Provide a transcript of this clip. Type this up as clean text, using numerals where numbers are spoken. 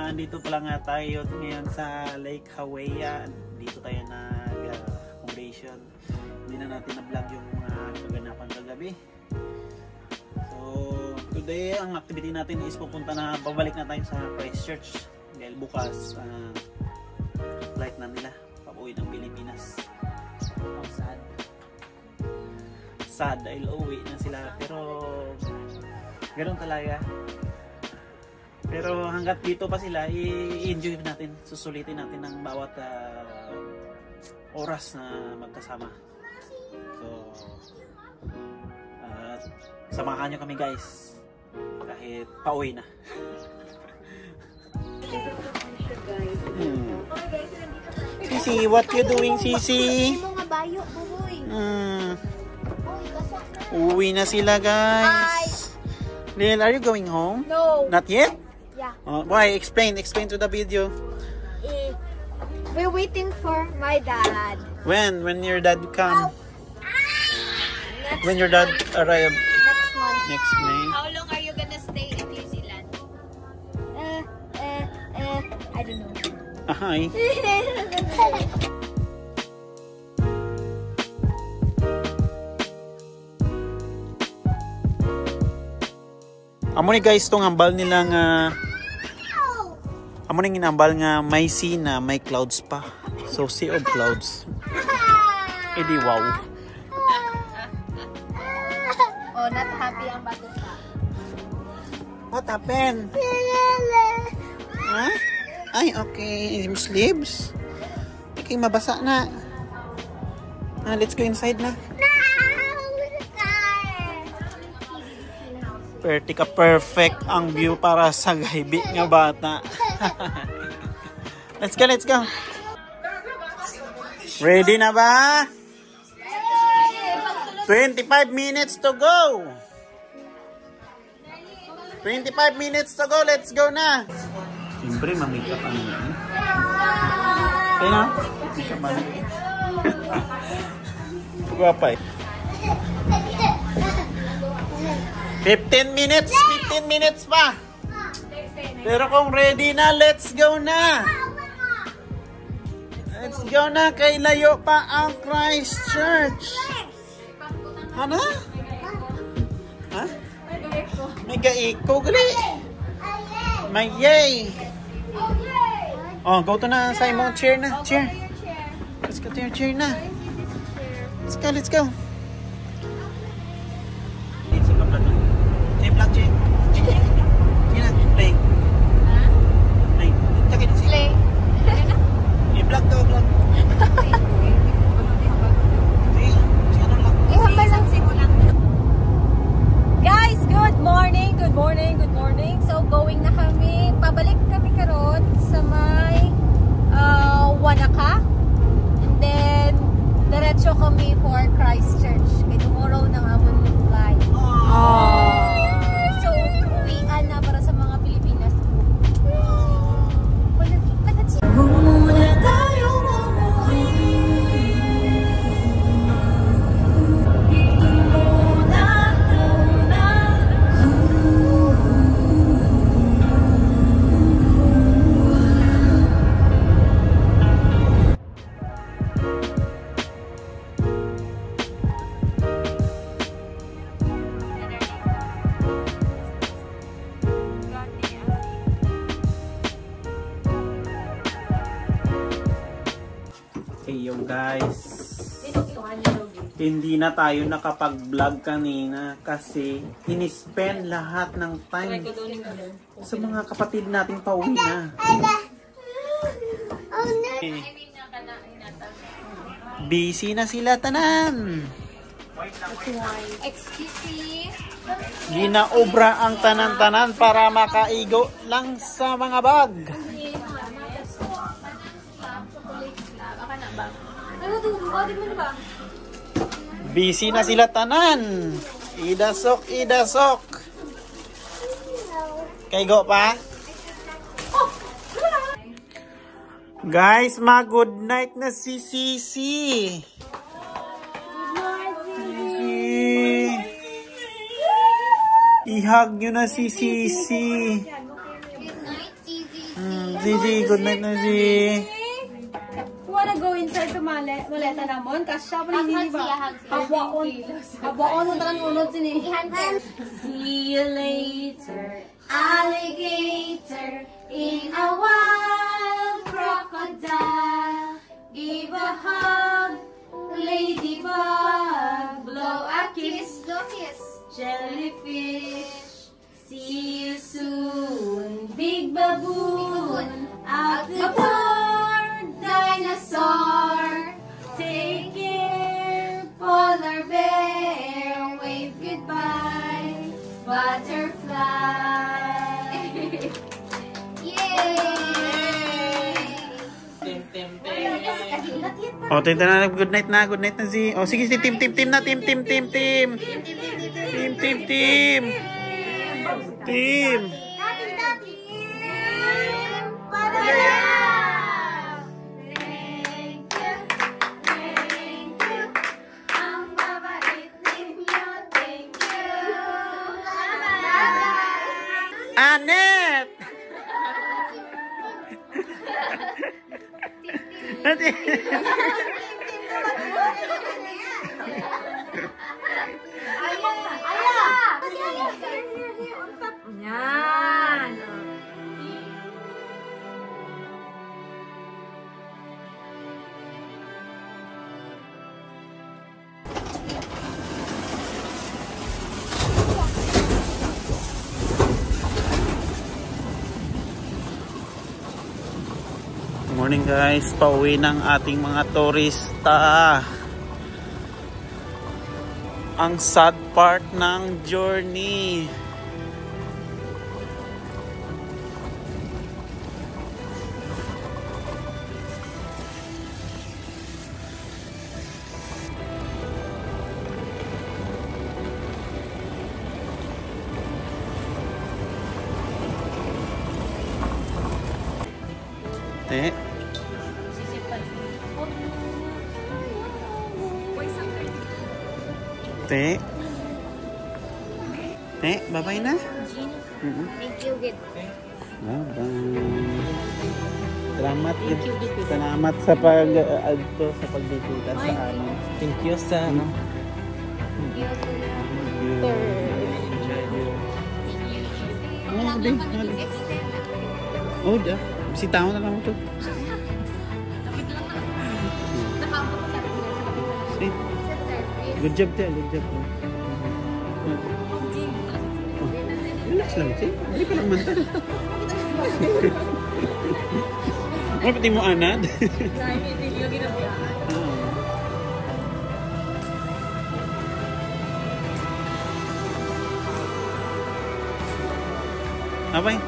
Andito pala nga tayo ngayon sa Lake Hawaiian. Dito tayo nag-accommodation. Hindi na natin na-vlog yung kaganapan kagabi. So, today ang activity natin is pupunta na, babalik na tayo sa Christchurch. Dahil bukas, flight na nila, pauwi ng Pilipinas. Ang sad. Sad dahil uwi na sila. Pero, ganoon talaga. Pero hanggat dito pa sila, i-enjoy natin, susulitin natin ang bawat oras na magkasama. So, samahan nyo kami guys, kahit pauwi na. Sisi, what you doing, Sisi? Uwi na sila guys. Lil, are you going home? No. Not yet? Yeah. Why? Explain to the video. We're waiting for my dad. When your dad come? When your dad arrive? Next month. Next May. How long are you gonna stay in New Zealand? I don't know. Hi. Amo ni guys tong ambal nilang amo ning inambal nga may sea na may clouds pa. So sea of clouds. Edi wow. Oh, not happy ang bata pa. What happened? Huh? Ay, okay. Yung sleeves. Okay, mabasa na. Let's go inside na. Perfect ang view para sa gaybi nga bata. Let's go. Ready na ba? 25 minutes to go. 25 minutes to go. Let's go na. Siyempre, mamikap ang yan. Kaya na? Mamikap ang yan. Guwapa eh. 15 minutes pa. Pero kung ready na, let's go na. Let's go na. Kay layo pa ang Christchurch. Ano? Ha? May gaiko gali. May yay. Oh, go to na Simon. Chair na. Chair. Let's go to your chair na. Let's go. Vlog Jay. Sige na, play. Play. Takit si play. I-vlog to, vlog. Guys, good morning. So going na kami, pabalik kami karon sa may Wanaka. And then diretso kami for Christchurch. Kay tomorrow nang amon yung flight. Na para sa mga Pilipinas. Muna tayo Yo guys, hindi na tayo nakapag-vlog kanina kasi in-spend lahat ng time sa mga kapatid nating pauwi na. Busy na sila tanan. Excuse me. Ginaobra ang tanan-tanan para makaigo lang sa mga bag. Busy na sila tanan. Idasok. Kaigo pa? Guys, mag-good night na si Sisi. Ihag nyo na si Sisi. Good night, Sisi. Zizi. Good night na, Zizi. Wanna go inside sa maleta namon? Kasi siya pa rin ba? Habaon mo talang unod sini. See you later, alligator, in a wild crocodile. Give a hug, ladybug, blow a kiss, jellyfish. See you soon, big baboon, out the door, dinosaur. Take care, polar bear, wave goodbye, butterfly. Oh, tinta na. Good night na. Good night na, Zizi. Oh, sige, team na. Team. Annette! Yan. Morning guys, pauwi ng ating mga turista. Ang sad part ng journey. Te. Te. Bye-bye na. Thank you, Git. Bye-bye. Salamat sa pagbibigay sa amin. Thank you sa Oh, dah. Bisitaw na lang ito. Good job, te. Good job. Relax lang, te. Hindi ka lang manta. Ano pati mo, Anad? Abay.